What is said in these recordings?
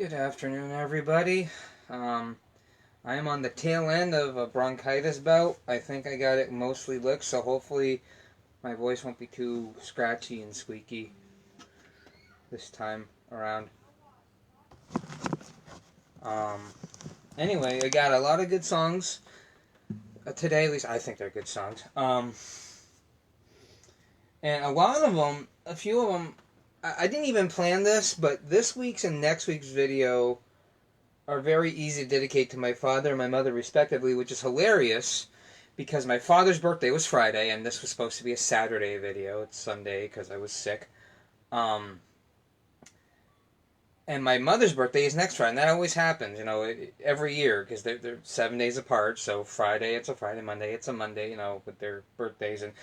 Good afternoon, everybody. Um, I am on the tail end of a bronchitis bout. I think I got it mostly licked, so hopefully my voice won't be too scratchy and squeaky this time around. Um, anyway, I got a lot of good songs today. At least I think they're good songs. And a lot of them, a few of them, I didn't even plan this, but this week's and next week's video are very easy to dedicate to my father and my mother respectively, which is hilarious because my father's birthday was Friday and this was supposed to be a Saturday video. It's Sunday because I was sick. Um, and my mother's birthday is next Friday, and that always happens, every year because they're 7 days apart. So Friday it's a Friday, Monday it's a Monday, with their birthdays. And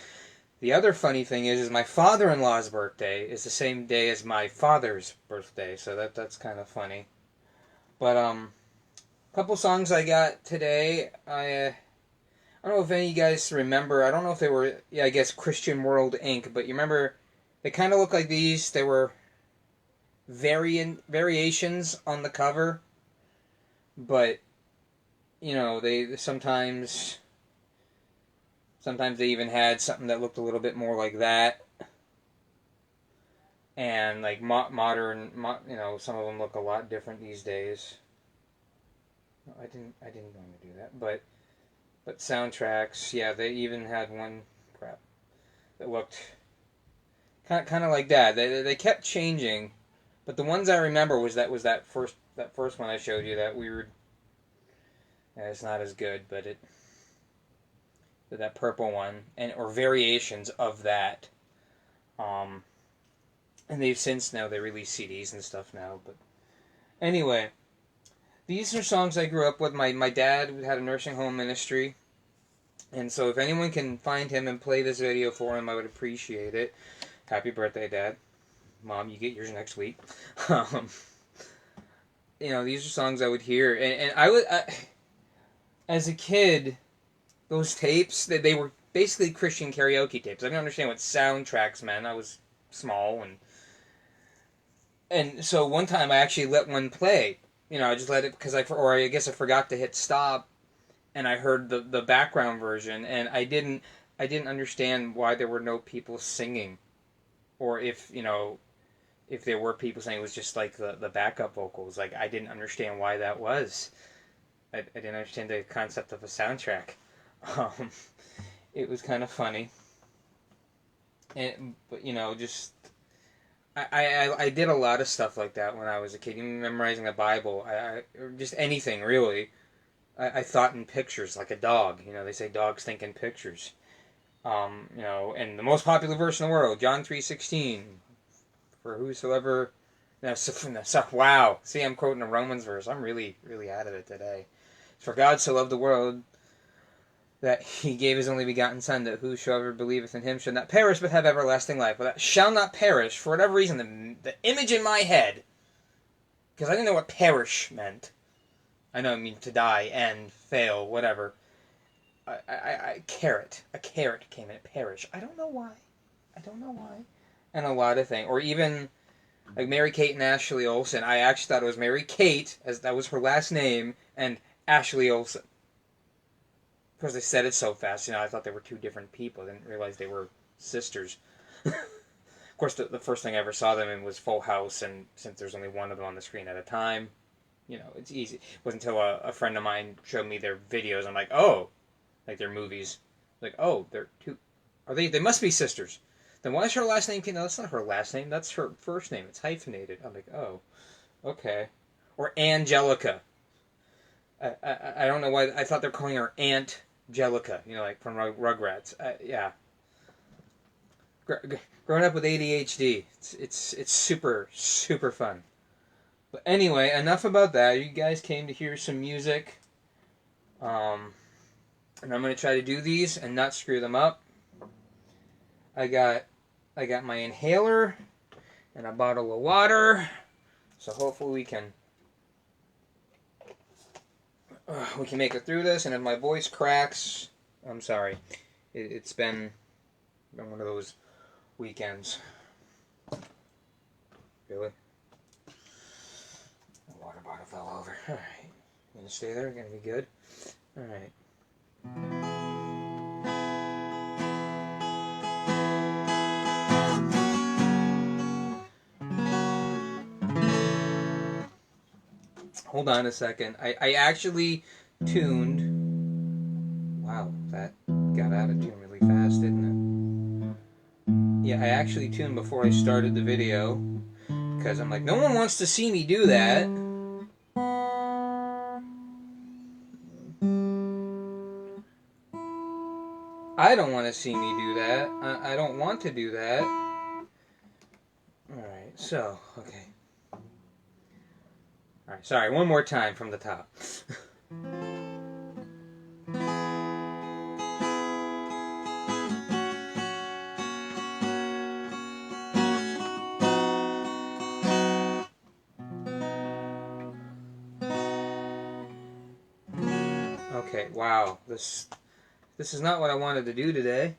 the other funny thing is my father-in-law's birthday is the same day as my father's birthday, so that's kind of funny. But couple songs I got today. I don't know if any of you guys remember. I don't know if they were. Yeah, I guess Christian World Inc. But you remember, they kind of look like these. They were variations on the cover, but they sometimes they even had something that looked a little bit more like that, and like modern. Some of them look a lot different these days. No, I didn't want to do that, but soundtracks, yeah, they even had one crap that looked kind of like that. They kept changing, but the ones I remember was that first one I showed you, that weird. Yeah, it's not as good, but that purple one, and or variations of that. Um, and they've since now they release CDs and stuff now. But anyway, these are songs I grew up with. My dad had a nursing home ministry. And so if anyone can find him and play this video for him, I would appreciate it. Happy birthday, Dad. Mom, you get yours next week. Um, these are songs I would hear. And as a kid, those tapes, they were basically Christian karaoke tapes. I didn't understand what soundtracks meant. I was small. And so one time I actually let one play. I just let it because I guess I forgot to hit stop, and I heard the background version, and I didn't understand why there were no people singing, or if there were people singing, it was just like the backup vocals. Like, I didn't understand why that was. I didn't understand the concept of a soundtrack. Um, it was kind of funny, but just. I did a lot of stuff like that when I was a kid, even memorizing the Bible, or just anything really. I thought in pictures like a dog. They say dogs think in pictures. And the most popular verse in the world, John 3:16, for whosoever. Wow. See, I'm quoting a Romans verse. I'm really, really out of it today. For God so loved the world that he gave his only begotten Son, that whosoever believeth in him should not perish but have everlasting life. But that shall not perish, for whatever reason, the image in my head, because I didn't know what perish meant. I know it means to die, end, fail, whatever. A carrot came in it, perish. I don't know why. And a lot of things. Or even, like Mary Kate and Ashley Olsen. I actually thought it was Mary Kate, as that was her last name, and Ashley Olsen. Because they said it so fast, I thought they were two different people. I didn't realize they were sisters. Of course, the first thing I ever saw them in was Full House, and since there's only one of them on the screen at a time, it's easy. It wasn't until a friend of mine showed me their videos, I'm like, oh, like their movies. Like, oh, they're two. They must be sisters. Then why is her last name? No, that's not her last name. That's her first name. It's hyphenated. I'm like, oh, okay. Or Angelica. I don't know why. I thought they're calling her Aunt Jellica, like from Rugrats. Yeah. Growing up with ADHD, it's super, super fun. But anyway, enough about that. You guys came to hear some music. And I'm going to try to do these and not screw them up. I got my inhaler and a bottle of water. So hopefully we can make it through this. And if my voice cracks, I'm sorry. It's been one of those weekends. Really? Water. gonna stay there. Gonna be good. All right. Hold on a second. I actually tuned. Wow, that got out of tune really fast, didn't it? Yeah, I actually tuned before I started the video because I'm like, no one wants to see me do that. I don't want to see me do that. I don't want to do that. Alright, so, okay. Alright, sorry, one more time from the top. Okay, wow, this is not what I wanted to do today.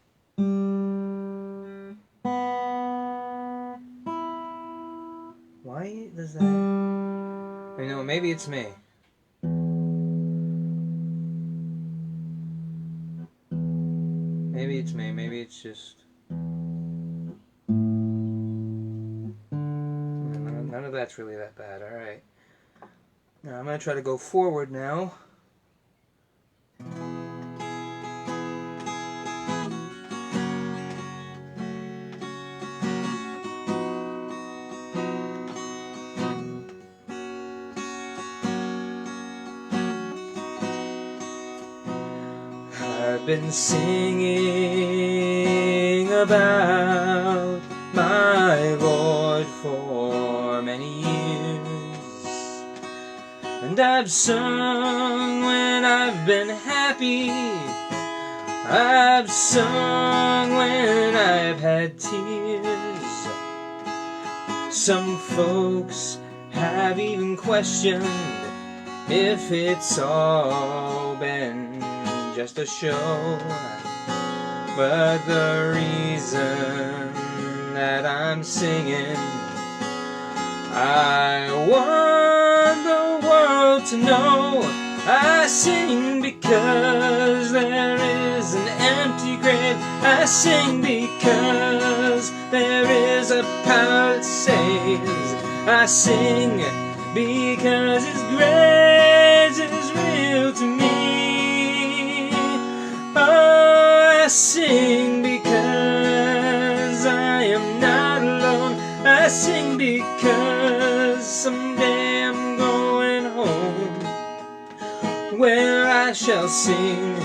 Why does that... I know, maybe it's me. Maybe it's me, maybe it's just... None of that's really that bad, alright. Now I'm going to try to go forward now. I've been singing about my Lord for many years, and I've sung when I've been happy, I've sung when I've had tears. Some folks have even questioned if it's all been just a show, but the reason that I'm singing, I want the world to know I sing because there is an empty grave. I sing because there is a power that saves. I sing because His grace is real to me. Oh, I sing because I am not alone. I sing because someday I'm going home, where I shall sing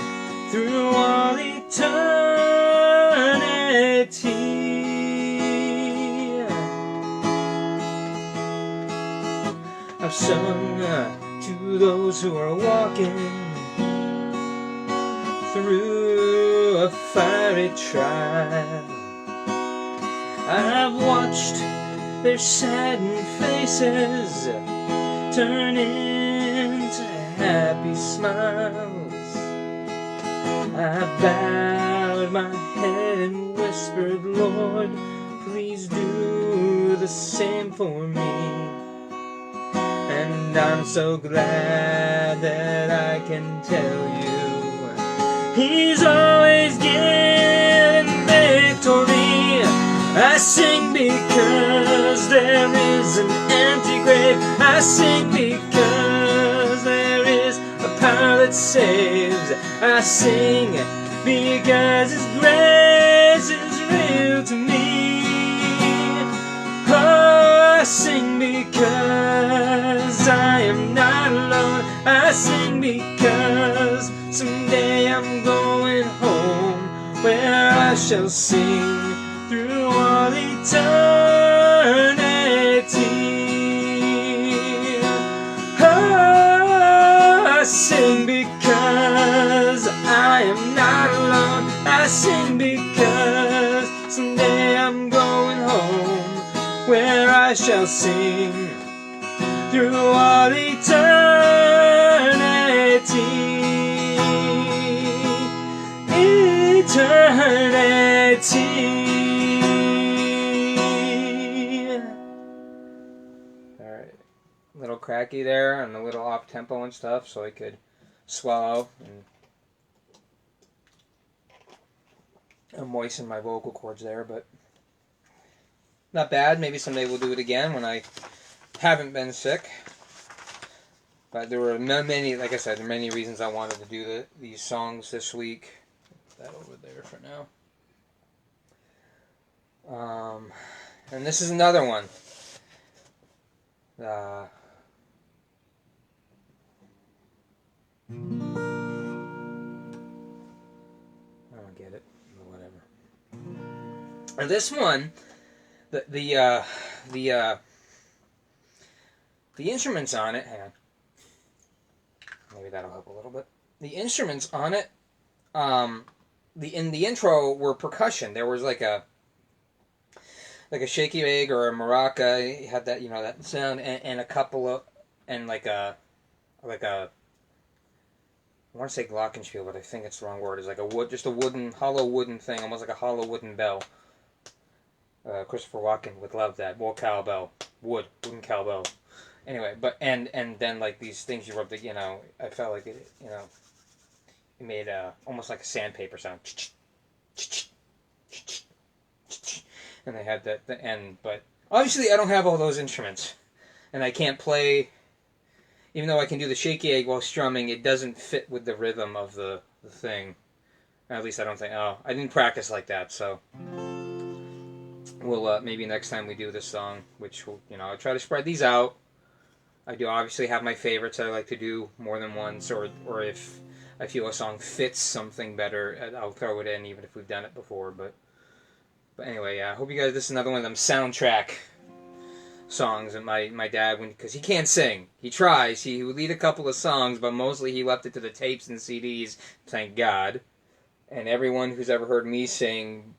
through all eternity. I've sung to those who are walking through a fiery trial. I've watched their saddened faces turn into happy smiles. I bowed my head and whispered, Lord, please do the same for me. And I'm so glad that I can tell you He's always giving victory. I sing because there is an empty grave. I sing because there is a power that saves. I sing because His grace is real to me. Oh, I sing because I am not alone. I sing because someday I'm going home, where I shall sing through all eternity. Oh, I sing because I am not alone. I sing because someday I'm going home, where I shall sing through all eternity. Eternity. All right. little cracky there and a little off tempo and stuff, so I could swallow and moisten my vocal cords there, but not bad. Maybe someday we'll do it again when I haven't been sick. But there were many, like I said, there are many reasons I wanted to do these songs this week. Put that over there for now. And this is another one. I don't get it, but whatever. And this one, the instruments on it. Hang on. Maybe that'll help a little bit. The instruments on it, in the intro were percussion. There was like a shaky egg or a maraca. It had that, that sound, and a couple of, and like a I want to say glockenspiel, but I think it's the wrong word. It's like just a hollow wooden thing, almost like a hollow wooden bell. Christopher Walken would love that. Cowbell, wooden cowbell. Anyway, but and then like these things you rub the, I felt like it made almost like a sandpaper sound. And they had the end, but obviously I don't have all those instruments, and I can't play. Even though I can do the shaky egg while strumming, it doesn't fit with the rhythm of the thing. At least I don't think. Oh, I didn't practice like that, so we'll maybe next time we do this song, which will, I'll try to spread these out. I do obviously have my favorites that I like to do more than once, or if I feel a song fits something better, I'll throw it in, even if we've done it before. But anyway, I hope you guys. This is another one of them soundtrack songs. And my dad, because he can't sing, he tries. He would lead a couple of songs, but mostly he left it to the tapes and CDs. Thank God. And everyone who's ever heard me sing,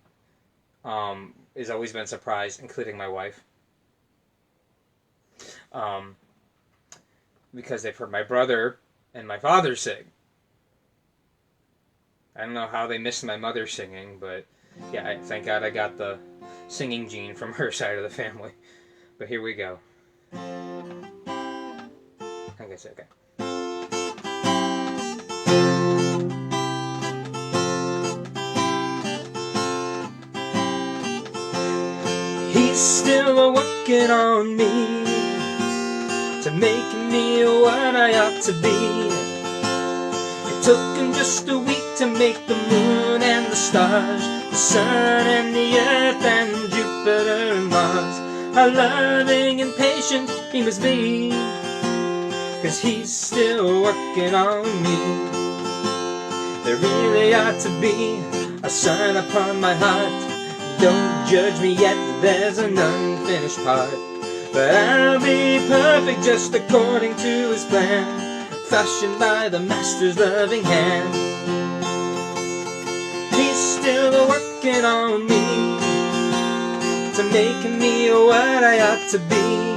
has always been surprised, including my wife. Because they've heard my brother and my father sing. I don't know how they missed my mother singing, but yeah, thank God I got the singing gene from her side of the family. But here we go. I guess okay. He's still working on me to make me what I ought to be. It took him just a week to make the moon and the stars, the sun and the earth and Jupiter and Mars. How loving and patient he must be, 'cause he's still working on me. There really ought to be a sign upon my heart, don't judge me yet, there's an unfinished part. But I'll be perfect just according to his plan, fashioned by the master's loving hand. He's still working on me to make me what I ought to be.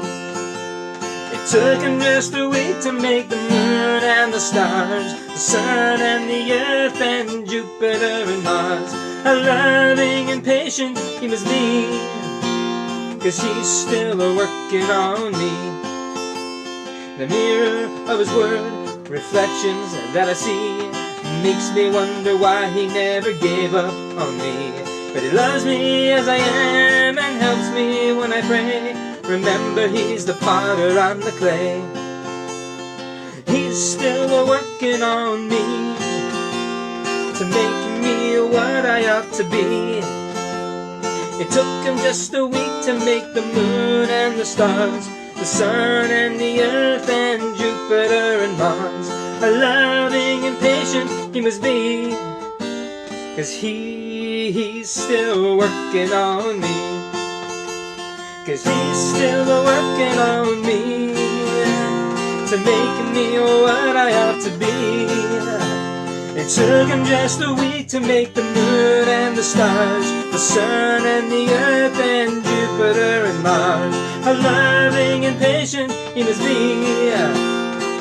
It took him just a week to make the moon and the stars, the sun and the earth and Jupiter and Mars. How loving and patient he must be, 'cause he's still working on me. The mirror of his word, reflections that I see, makes me wonder why he never gave up on me. But he loves me as I am and helps me when I pray. Remember, he's the potter, I'm the clay. He's still working on me to make me what I ought to be. It took him just a week to make the moon and the stars, the sun and the earth and Jupiter and Mars. How loving and patient he must be, 'cause he's still working on me. 'Cause he's still working on me to make me what I ought to be. It took him just a week to make the moon and the stars, the sun and the earth and Jupiter and Mars. How loving and patient he must be,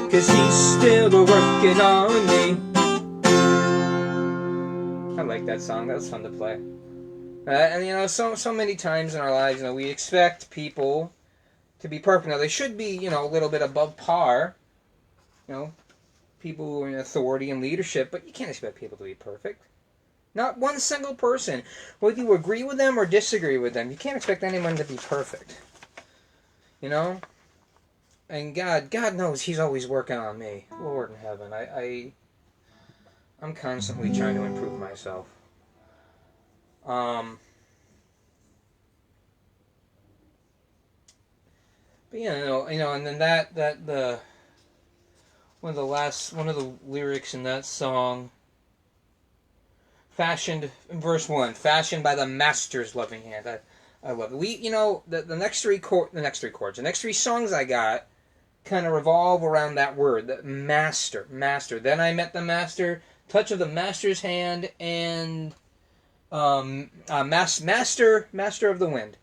'cause he's still working on me. I like that song. That was fun to play. And so many times in our lives, we expect people to to be perfect. Now they should be, a little bit above par. People who are in authority and leadership, but you can't expect people to be perfect. Not one single person. Whether you agree with them or disagree with them, you can't expect anyone to be perfect. And God knows He's always working on me. Lord in heaven, I'm constantly trying to improve myself. But and then the one of the lyrics in that song, fashioned in verse 1, fashioned by the Master's loving hand. I love it. The next three chords, the next three songs I got kind of revolve around that word, the master. Then I met the Master, touch of the Master's hand, and master of the wind.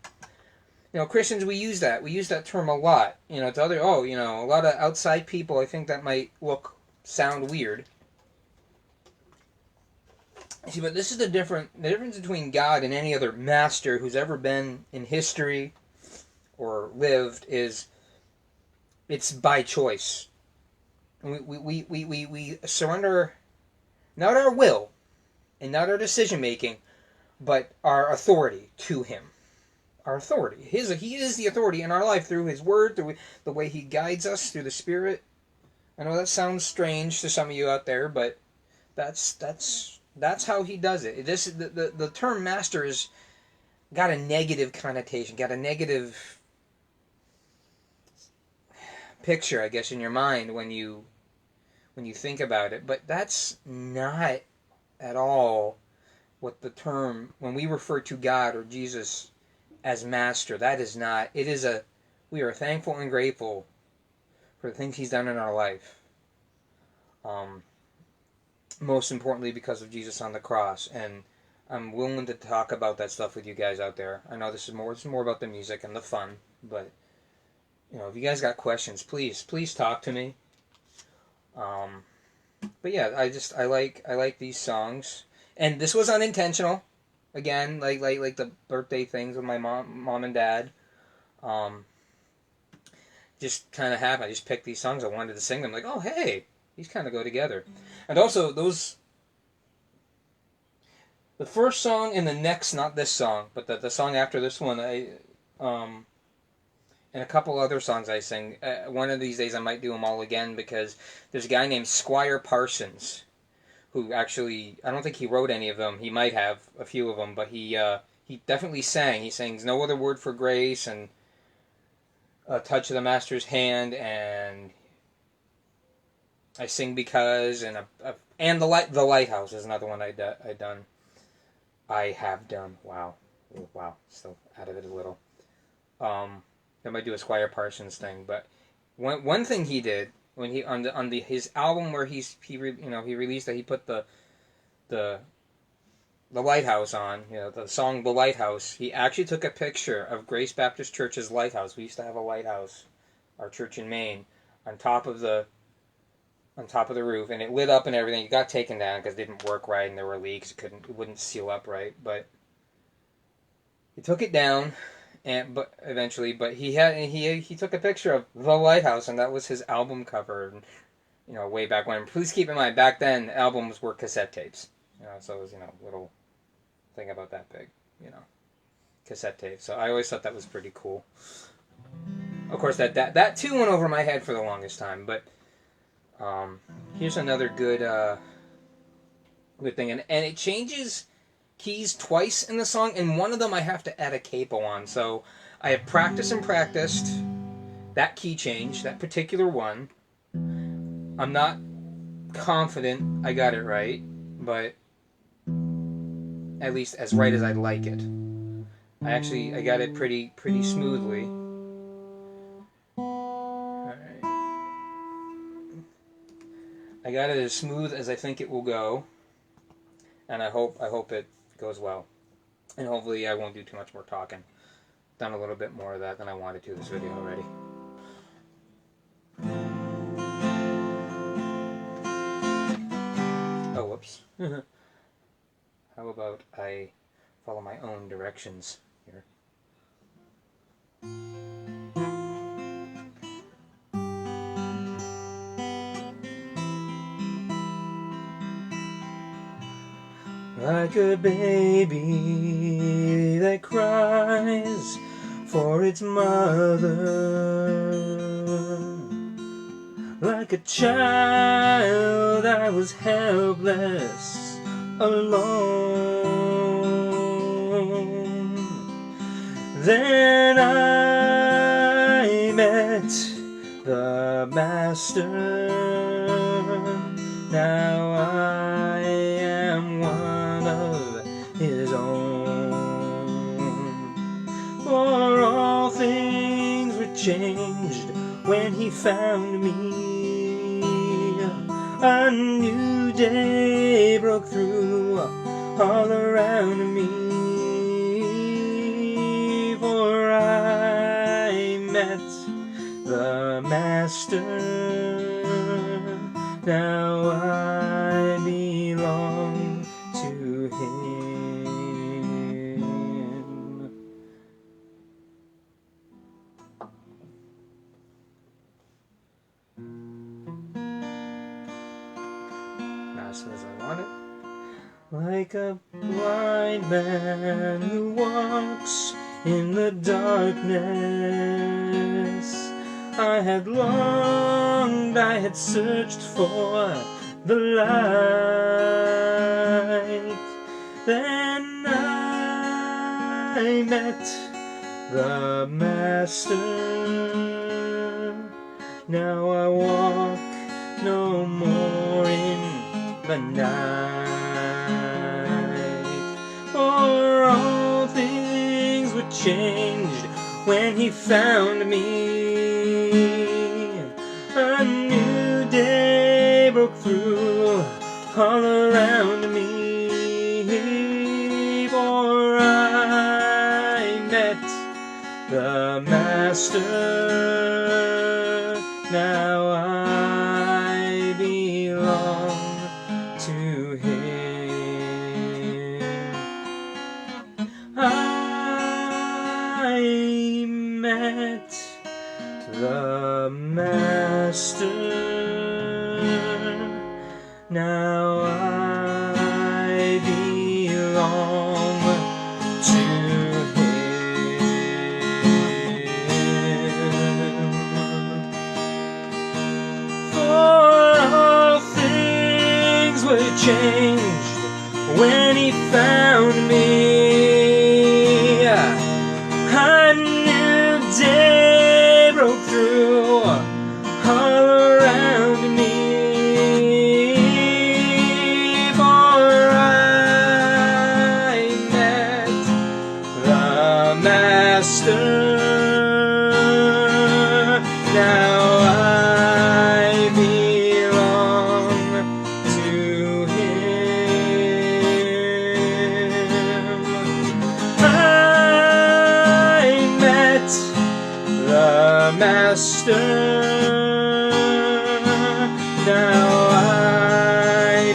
Christians, we use that. We use that term a lot. To other, a lot of outside people, I think that might sound weird. See, but this is the difference between God and any other master who's ever been in history or lived is it's by choice. We surrender not our will and not our decision making, but our authority to Him. Our authority. He is the authority in our life through His Word, through the way He guides us, through the Spirit. I know that sounds strange to some of you out there, but that's how He does it. The term master is got a negative connotation, got a negative picture, I guess, in your mind when you think about it. But that's not at all what the term, when we refer to God or Jesus as master, that is not. We are thankful and grateful for the things He's done in our life. Most importantly, because of Jesus on the cross, and I'm willing to talk about that stuff with you guys out there. I know this is more about the music and the fun, but if you guys got questions, please talk to me. But yeah, I like these songs, and this was unintentional. Again, like the birthday things with my mom and dad. Just kind of happened. I just picked these songs. I wanted to sing them. Like, oh hey, these kind of go together. And also the first song and the next, not this song, but the song after this one, and a couple other songs I sing. One of these days I might do them all again because there's a guy named Squire Parsons who actually, I don't think he wrote any of them. He might have a few of them, but he definitely sang. He sings No Other Word for Grace and A Touch of the Master's Hand, and I Sing Because, and the Lighthouse is another one I have done. Wow, still out of it a little. I might do a Squire Parsons thing, but one thing he did when he his album where he released that, he put the lighthouse on, the song The Lighthouse. He actually took a picture of Grace Baptist Church's lighthouse. We used to have a lighthouse, our church in Maine, on top of the roof, and it lit up and everything. It got taken down because it didn't work right and there were leaks. It wouldn't seal up right, but he took it down. But he took a picture of The Lighthouse, and that was his album cover, and, way back when. Please keep in mind, back then albums were cassette tapes, so it was a little thing about that big, cassette tape. So I always thought that was pretty cool. Of course, that too went over my head for the longest time, but here's another good thing, and it changes keys twice in the song, and one of them I have to add a capo on. So I have practiced that key change, that particular one. I'm not confident I got it right, but at least as right as I'd like it. I got it pretty smoothly. Alright. I got it as smooth as I think it will go, and I hope it goes well. And hopefully I won't do too much more talking. Done a little bit more of that than I wanted to this video already. Oh, whoops. How about I follow my own directions here? like a baby that cries for its mother. Like a child I was helpless, alone. Then I met the Master. Now I am one of his own. For all things were changed when he found me. A new day broke through all around me. For I met the Master. Now I belong to him. That's as I want it. Like a blind man who walks in the darkness, I had longed, I had searched for the light. Then I met the Master. Now I walk no more in the night. For all things were changed when he found me. A new day broke through all around me. For I met the Master. Now I belong to him. I met the Master. Now I belong to him. For all things were changed when he found me. A new day broke through all around me. For I met the Master. Now I belong to him. I met the Master. Now I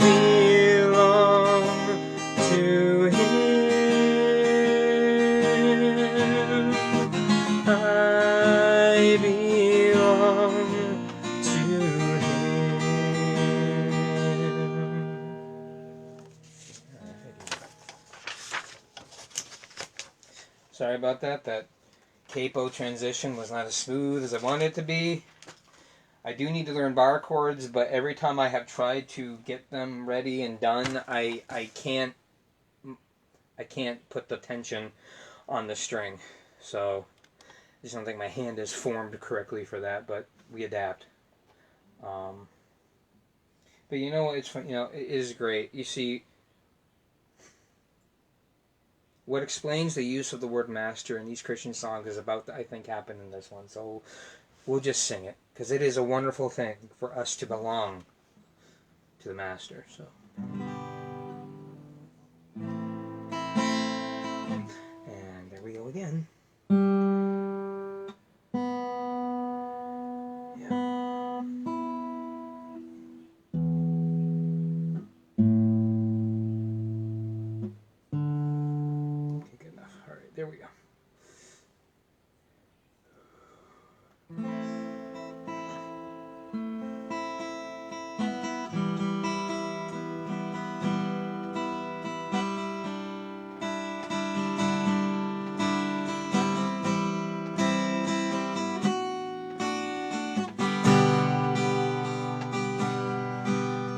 belong to him. I belong to him. Sorry about that. That capo transition was not as smooth as I wanted it to be. I do need to learn bar chords, but every time I have tried to get them ready and done, I can't put the tension on the string. So I just don't think my hand is formed correctly for that, but we adapt. But you know, it's fun. You know, it is great. You see, what explains the use of the word master in these Christian songs is about to, I think, happen in this one. So we'll just sing it, because it is a wonderful thing for us to belong to the Master. So, and there we go again. Okay, good enough. All right, there we go.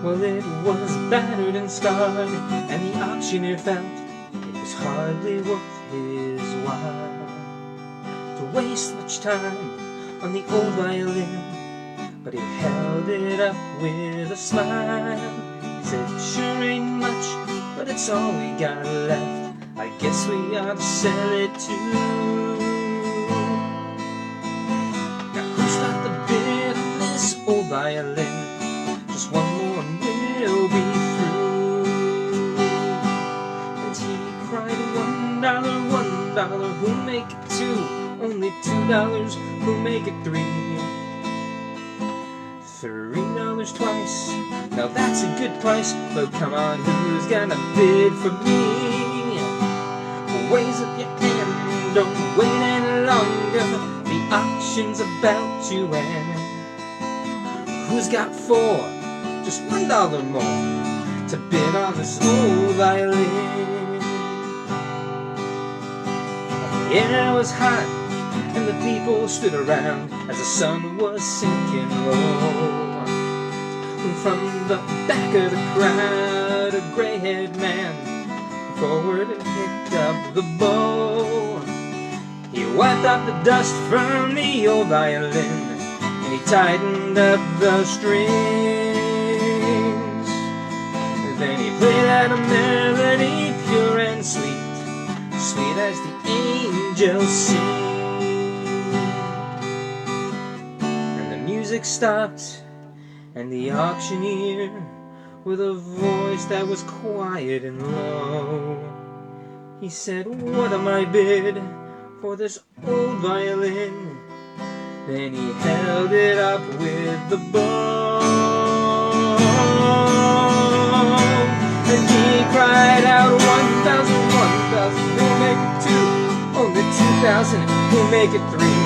Well, it was battered and scarred, and the auctioneer felt it was hardly worth his while to waste much time on the old violin. But he held it up with a smile. He said, "Sure ain't much, but it's all we got left. I guess we ought to sell it too." Now who's got the bid on this old violin? Just one more and we'll be through. And he cried, $1, $1, who'll make it two? Only $2, who'll make it three? $3 twice, now that's a good price. But come on, who's gonna bid for me? Raise up your hand, don't wait any longer. The auction's about to end. Who's got four? Just $1 more to bid on this old violin. The air was hot and the people stood around as the sun was sinking low. From the back of the crowd, a gray-haired man forward and picked up the bow. He wiped out the dust from the old violin and he tightened up the strings. Then he played out a melody pure and sweet, sweet as the angels sing. And the music stopped, and the auctioneer, with a voice that was quiet and low, he said, "What am I bid for this old violin?" Then he held it up with the bow, and he cried out, $1,000, $1,000, who'll make it two? Only $2,000, who'll make it three?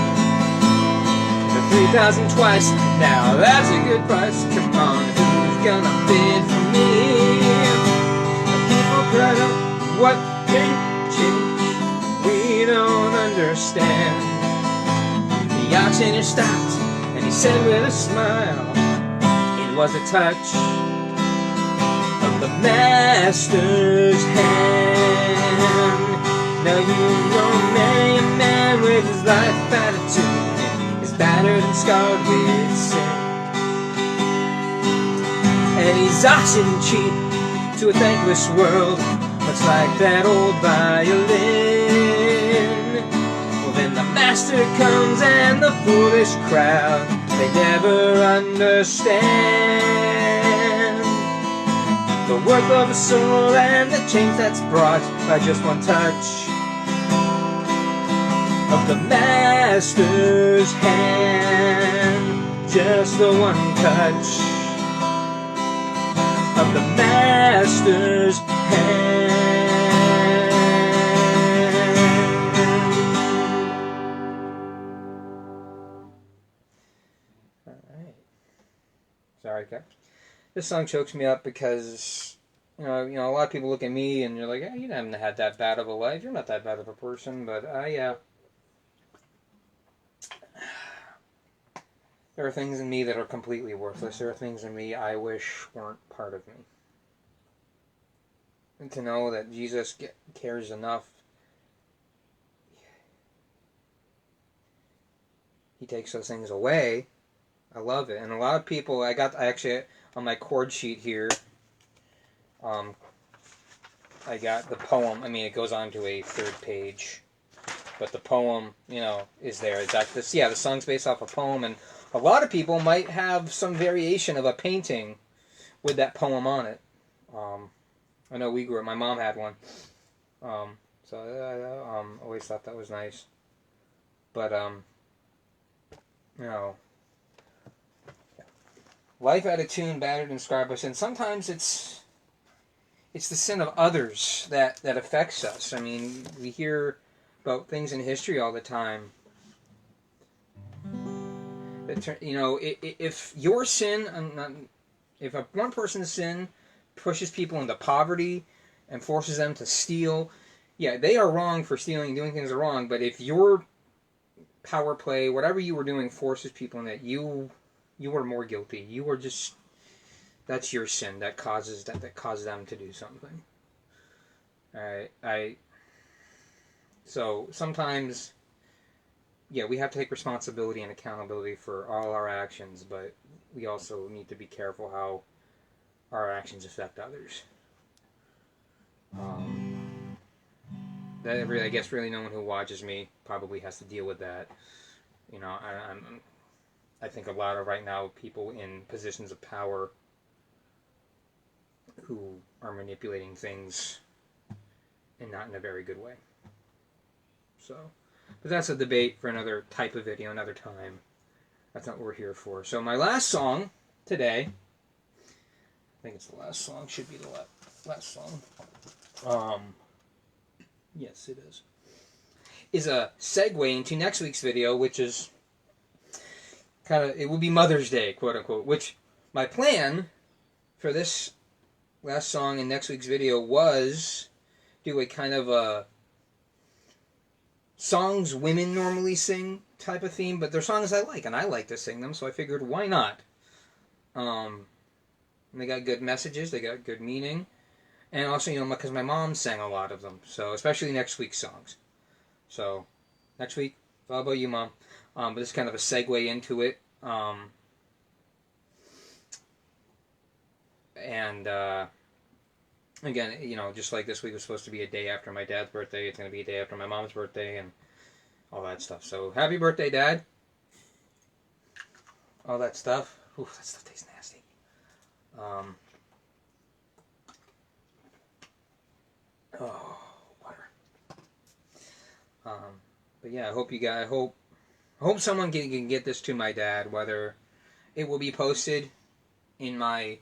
3,000 twice, now that's a good price. Come on, who's gonna bid for me? The people cried out, "What can change? We don't understand." The auctioneer stopped and he said with a smile, it was a touch of the master's hand. Now you know many a man with his life attitude, battered and scarred with sin, and he's auctioned cheap to a thankless world, much like that old violin. Well, then the master comes and the foolish crowd, they never understand the worth of a soul and the change that's brought by just one touch of the master's hand. Just the one touch of the master's hand. All right. Sorry, Cap. This song chokes me up because you know, a lot of people look at me and you're like, "Hey, you haven't had that bad of a life. You're not that bad of a person." But there are things in me that are completely worthless. There are things in me I wish weren't part of me. And to know that Jesus cares enough, He takes those things away. I love it. And a lot of people, I actually, on my chord sheet here, I got the poem. I mean, it goes on to a third page. But the poem, is there. It's like this. Yeah, the song's based off a poem, and a lot of people might have some variation of a painting with that poem on it. I know we grew up. My mom had one, so I always thought that was nice. But life out of tune, battered and scarred by sin. Sometimes it's the sin of others that affects us. I mean, we hear about things in history all the time. If your sin, if one person's sin pushes people into poverty and forces them to steal, yeah, they are wrong for stealing, doing things are wrong. But if your power play, whatever you were doing, forces people in that, you were more guilty. You were just that's your sin that causes them to do something. Alright, so sometimes, yeah, we have to take responsibility and accountability for all our actions, but we also need to be careful how our actions affect others. I guess really no one who watches me probably has to deal with that. You know, I think a lot of right now people in positions of power who are manipulating things and not in a very good way. So, but that's a debate for another type of video, another time. That's not what we're here for. So my last song today, I think it's the last song, should be the last song. Yes, it is a segue into next week's video, which is it will be Mother's Day, quote unquote, which my plan for this last song in next week's video was do a kind of a songs women normally sing type of theme, but they're songs I like, and I like to sing them, so I figured, why not? They got good messages, they got good meaning, and also, you know, because my mom sang a lot of them, so especially next week's songs. So, next week, it's all about you, Mom. But it's kind of a segue into it. Again, you know, just like this week was supposed to be a day after my dad's birthday, it's going to be a day after my mom's birthday, and all that stuff. So, happy birthday, Dad. All that stuff. Ooh, that stuff tastes nasty. Water. But yeah, I hope someone can get this to my dad, whether it will be posted in my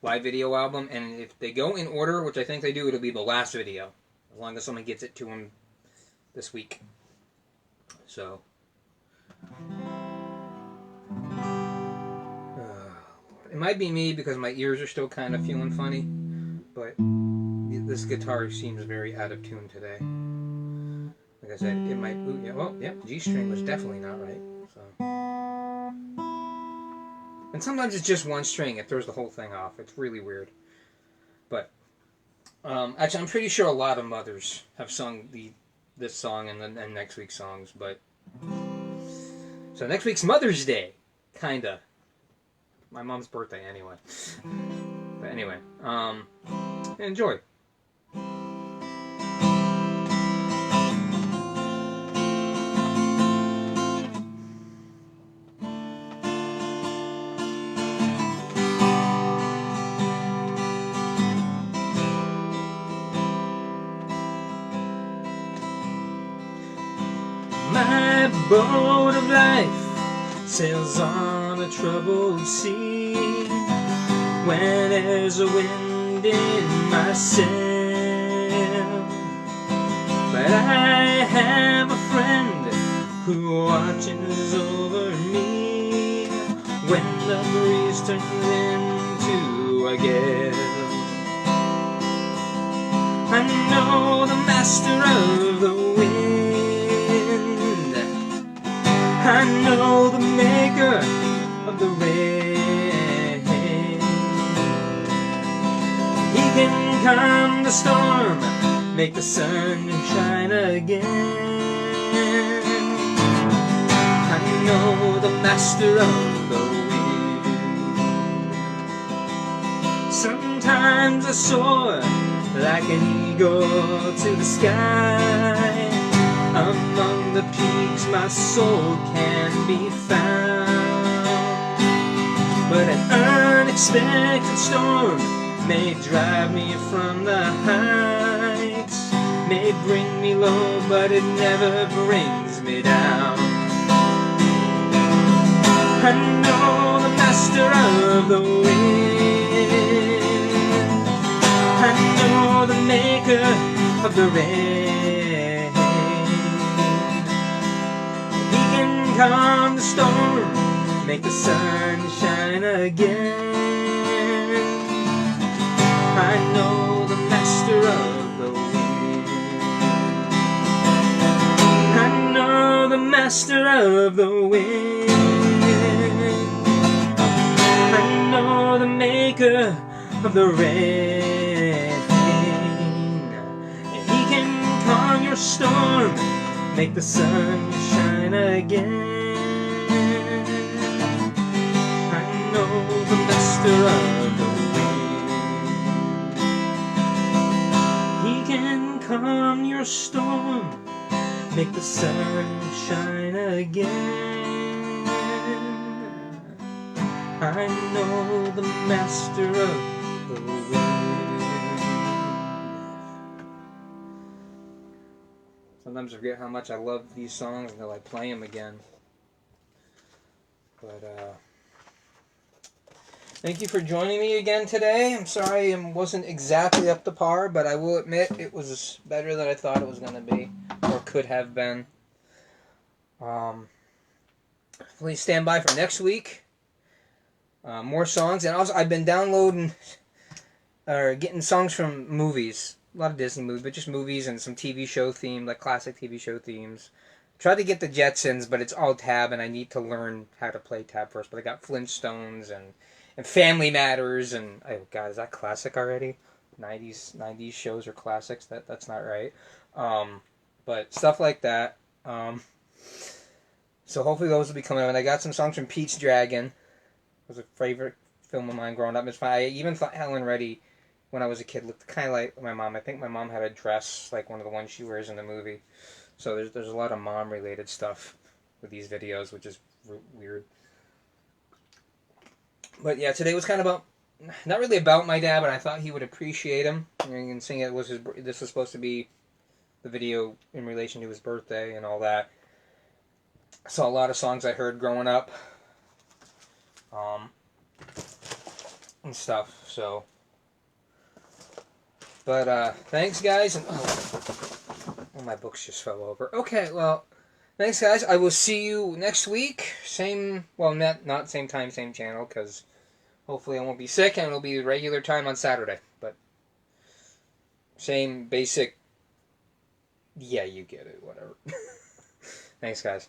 live video album, and if they go in order, which I think they do, it'll be the last video, as long as someone gets it to him this week. So, it might be me because my ears are still kind of feeling funny, but this guitar seems very out of tune today. Like I said, it might... Ooh, yeah, well, yeah, G string was definitely not right. So. And sometimes it's just one string. It throws the whole thing off. It's really weird. But, actually, I'm pretty sure a lot of mothers have sung this song and next week's songs, but... So next week's Mother's Day, kinda. My mom's birthday, anyway. But anyway, enjoy. My boat of life sails on a troubled sea. When there's a wind in my sail, but I have a friend who watches over me when the breeze turns into a gale. I know the master of the wind, I know the maker of the rain. He can calm the storm, make the sun shine again. I know the master of the wind. Sometimes I soar like an eagle to the sky. Among the peaks my soul can be found, but an unexpected storm may drive me from the heights, may bring me low, but it never brings me down. I know the master of the wind, I know the maker of the rain. Calm the storm, make the sun shine again. I know the master of the wind, I know the master of the wind, I know the maker maker of the rain. And he can calm your storm, make the sun shine again. I know the master of the wind. He can calm your storm, make the sun shine again. I know the master of the wind. Sometimes I forget how much I love these songs until I play them again. But, thank you for joining me again today. I'm sorry I wasn't exactly up to par, but I will admit it was better than I thought it was going to be, or could have been. Please stand by for next week. More songs, and also I've been downloading or getting songs from movies. A lot of Disney movies, but just movies and some TV show themes, like classic TV show themes. Tried to get the Jetsons, but it's all tab, and I need to learn how to play tab first. But I got Flintstones and Family Matters, and oh god, is that classic already? 90s shows are classics. That's not right. But stuff like that. So hopefully those will be coming up. And I got some songs from Pete's Dragon. It was a favorite film of mine growing up. It's fun. I even thought Helen Reddy, when I was a kid, looked kind of like my mom. I think my mom had a dress like one of the ones she wears in the movie. So there's a lot of mom-related stuff with these videos, which is weird. But yeah, today was kind of about, not really about my dad, but I thought he would appreciate him. And seeing it was this was supposed to be the video in relation to his birthday and all that. I saw a lot of songs I heard growing up. And stuff, so. But, thanks, guys, and, oh, my books just fell over. Okay, well, thanks, guys. I will see you next week. Same, well, not same time, same channel, because hopefully I won't be sick, and it'll be regular time on Saturday, but same basic, yeah, you get it, whatever. Thanks, guys.